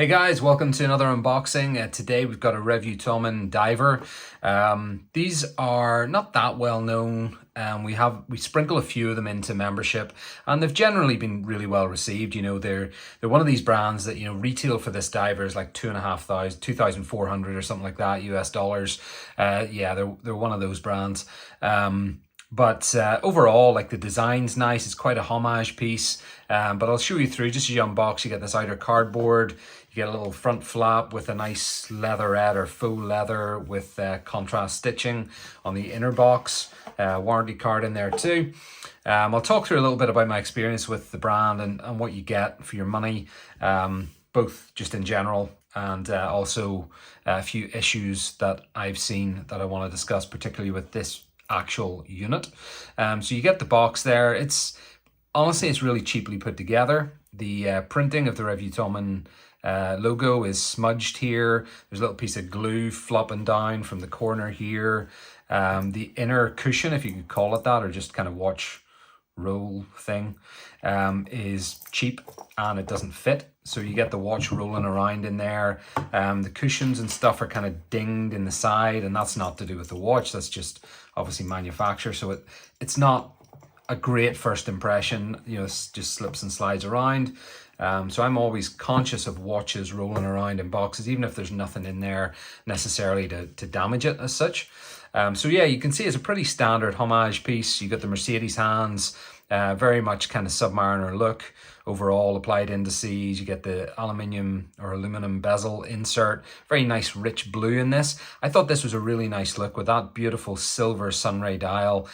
Hey guys, welcome to another unboxing. Today we've got a Revue Thommen diver. These are not that well known. We sprinkle a few of them into membership, and they've generally been really well received. You know, they're one of these brands that, you know, retail for this diver is like $2,500, 2,400 or something like that US dollars. Yeah, they're one of those brands. But overall, like, the design's nice. It's quite a homage piece. But I'll show you through. Just as you unbox, you get this outer cardboard. You get a little front flap with a nice leatherette or faux leather with contrast stitching on the inner box. Warranty card in there too. I'll talk through a little bit about my experience with the brand and what you get for your money, both just in general and also a few issues that I've seen that I want to discuss, particularly with this actual unit. So you get the box there. Honestly, it's really cheaply put together. The printing of the Revue Thommen logo is smudged here. There's a little piece of glue flopping down from the corner here. The inner cushion, if you could call it that, or just kind of watch roll thing, is cheap and it doesn't fit. So you get the watch rolling around in there. The cushions and stuff are kind of dinged in the side, and that's not to do with the watch. That's just obviously manufacture. So it's not a great first impression. You know, it just slips and slides around. So I'm always conscious of watches rolling around in boxes, even if there's nothing in there necessarily to damage it as such. So yeah, you can see it's a pretty standard homage piece. You got the Mercedes hands, very much kind of Submariner look. Overall applied indices, you get the aluminium or aluminum bezel insert. Very nice rich blue in this. I thought this was a really nice look with that beautiful silver sunray dial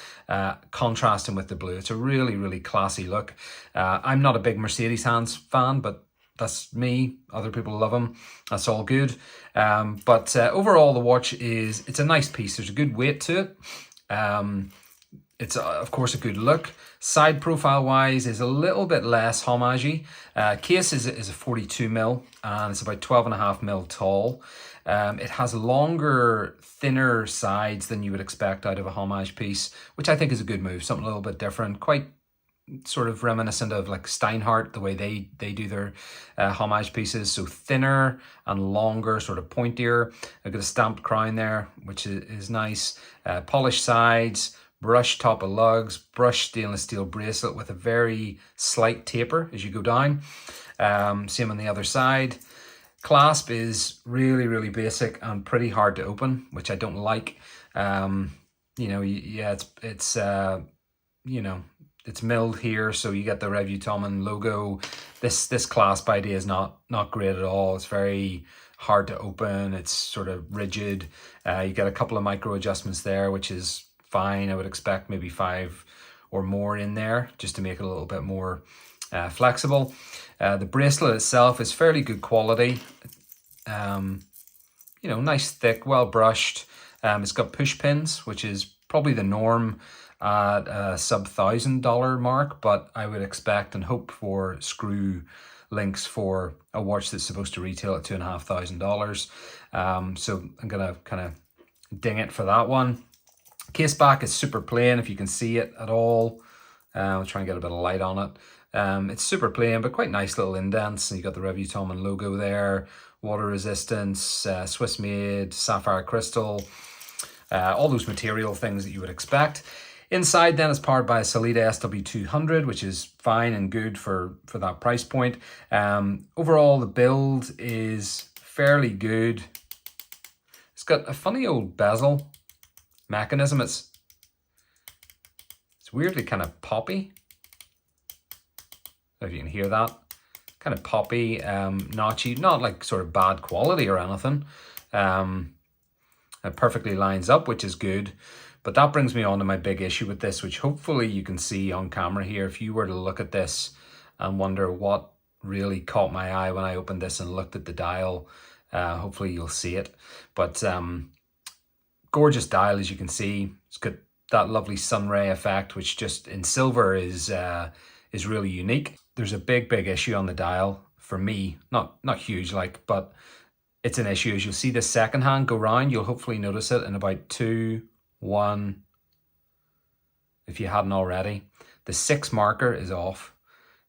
contrasting with the blue. It's a really, really classy look. I'm not a big Mercedes hands fan, but that's me. Other people love them. That's all good. But overall, the watch it's a nice piece. There's a good weight to it. It's of course a good look. Side profile wise is a little bit less homagey. Case is a 42mm and it's about 12.5mm tall. It has longer, thinner sides than you would expect out of a homage piece, which I think is a good move. Something a little bit different, quite sort of reminiscent of like Steinhardt, the way they do their homage pieces. So thinner and longer, sort of pointier. I've got a stamped crown there, which is nice. Polished sides, brushed top of lugs, brushed stainless steel bracelet with a very slight taper as you go down. Same on the other side. Clasp is really, really basic and pretty hard to open, which I don't like. You know, yeah, it's you know, it's milled here, so you get the Revue Thommen logo. This clasp idea is not great at all. It's very hard to open. It's sort of rigid. You get a couple of micro adjustments there, which is fine. I would expect maybe 5 or more in there just to make it a little bit more flexible. The bracelet itself is fairly good quality. You know, nice, thick, well brushed. It's got push pins, which is probably the norm at a sub $1,000 mark, but I would expect and hope for screw links for a watch that's supposed to retail at $2,500. So I'm gonna kind of ding it for that one. Case back is super plain, if you can see it at all. I'll try and get a bit of light on it. It's super plain, but quite nice little indents. And you got the Revue Thommen logo there, water resistance, Swiss made, sapphire crystal, all those material things that you would expect. Inside then is powered by a Sellita SW200, which is fine and good for that price point. Overall, the build is fairly good. It's got a funny old bezel mechanism. It's weirdly kind of poppy. I don't know if you can hear that. Kind of poppy, notchy, not like sort of bad quality or anything. It perfectly lines up, which is good. But that brings me on to my big issue with this, which hopefully you can see on camera here. If you were to look at this and wonder what really caught my eye when I opened this and looked at the dial, hopefully you'll see it. But gorgeous dial, as you can see. It's got that lovely sunray effect, which just in silver is really unique. There's a big issue on the dial for me. Not huge, like, but it's an issue. As you'll see the second hand go round, you'll hopefully notice it in about 2, 1, if you hadn't already. The 6 marker is off.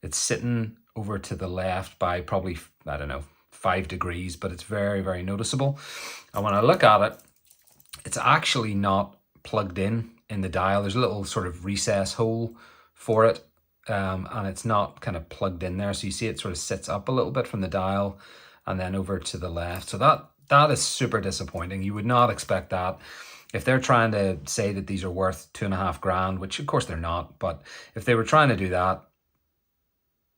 It's sitting over to the left by probably, I don't know, 5 degrees, but it's very, very noticeable. And when I look at it, it's actually not plugged in the dial. There's a little sort of recess hole for it, and it's not kind of plugged in there. So you see it sort of sits up a little bit from the dial and then over to the left. So that is super disappointing. You would not expect that. If they're trying to say that these are worth $2.5 grand, which of course they're not, but if they were trying to do that,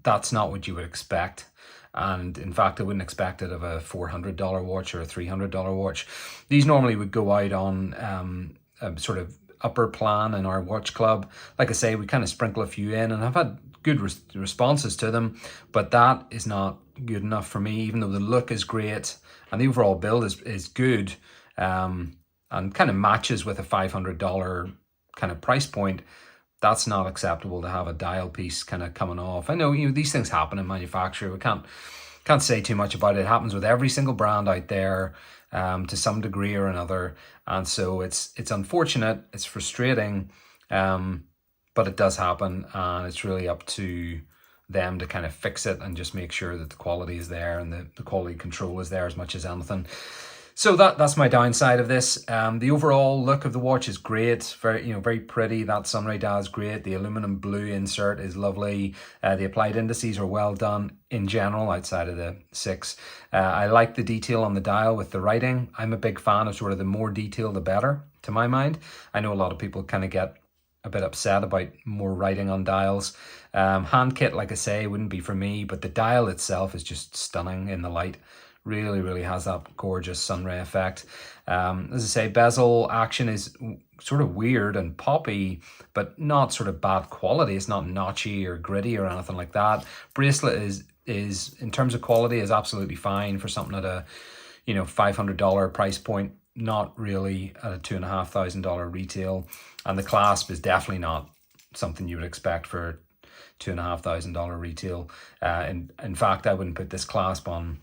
that's not what you would expect. And in fact, I wouldn't expect it of a $400 watch or a $300 watch. These normally would go out on a sort of upper plan in our watch club. Like I say, we kind of sprinkle a few in, and I've had good responses to them, but that is not good enough for me, even though the look is great and the overall build is good, and kind of matches with a $500 kind of price point. That's not acceptable to have a dial piece kind of coming off. I know, you know, these things happen in manufacture. We can't say too much about it. It happens with every single brand out there, to some degree or another. And so it's unfortunate, it's frustrating, but it does happen, and it's really up to them to kind of fix it and just make sure that the quality is there and the quality control is there as much as anything. So that's my downside of this. The overall look of the watch is great, very pretty. That sunray dial is great. The aluminum blue insert is lovely. The applied indices are well done in general, outside of the 6. I like the detail on the dial with the writing. I'm a big fan of sort of the more detail, the better, to my mind. I know a lot of people kind of get a bit upset about more writing on dials. Hand kit, like I say, wouldn't be for me, but the dial itself is just stunning in the light. Really, really has that gorgeous sunray effect. As I say, bezel action is sort of weird and poppy, but not sort of bad quality. It's not notchy or gritty or anything like that. Bracelet is in terms of quality, is absolutely fine for something at a $500 price point. Not really at a $2,500 retail, and the clasp is definitely not something you would expect for $2,500 retail. In fact, I wouldn't put this clasp on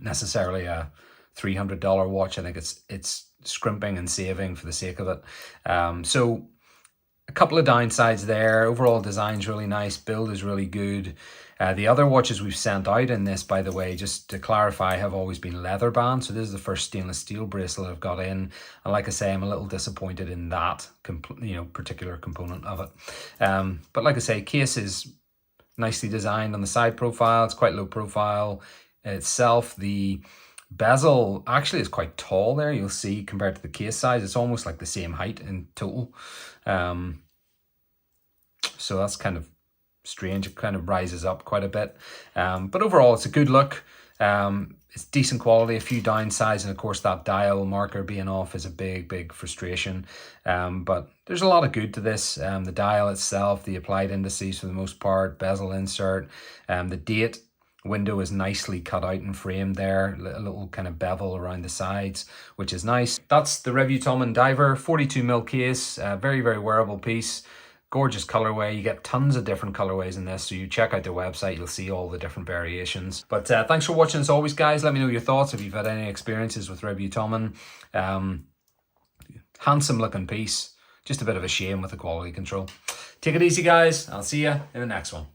necessarily a $300 watch. I think it's scrimping and saving for the sake of it. So a couple of downsides there. Overall design's really nice, build is really good. The other watches we've sent out in this, by the way, just to clarify, have always been leather band. So this is the first stainless steel bracelet I've got in, and like I say, I'm a little disappointed in that particular component of it. But like I say, case is nicely designed on the side profile. It's quite low profile itself. The bezel actually is quite tall there, you'll see, compared to the case size. It's almost like the same height in total. So that's kind of strange. It kind of rises up quite a bit, but overall it's a good look. It's decent quality. A few downsides, and of course that dial marker being off is a big frustration, but there's a lot of good to this. The dial itself, the applied indices for the most part, bezel insert, the date window is nicely cut out and framed there, a little kind of bevel around the sides, which is nice. That's the Revue Thommen Diver 42mm case. Very wearable piece. Gorgeous colorway. You get tons of different colorways in this, so you check out their website, you'll see all the different variations. But thanks for watching as always, guys. Let me know your thoughts if you've had any experiences with Revue Thommen. Handsome looking piece, just a bit of a shame with the quality control. Take it easy, guys. I'll see you in the next one.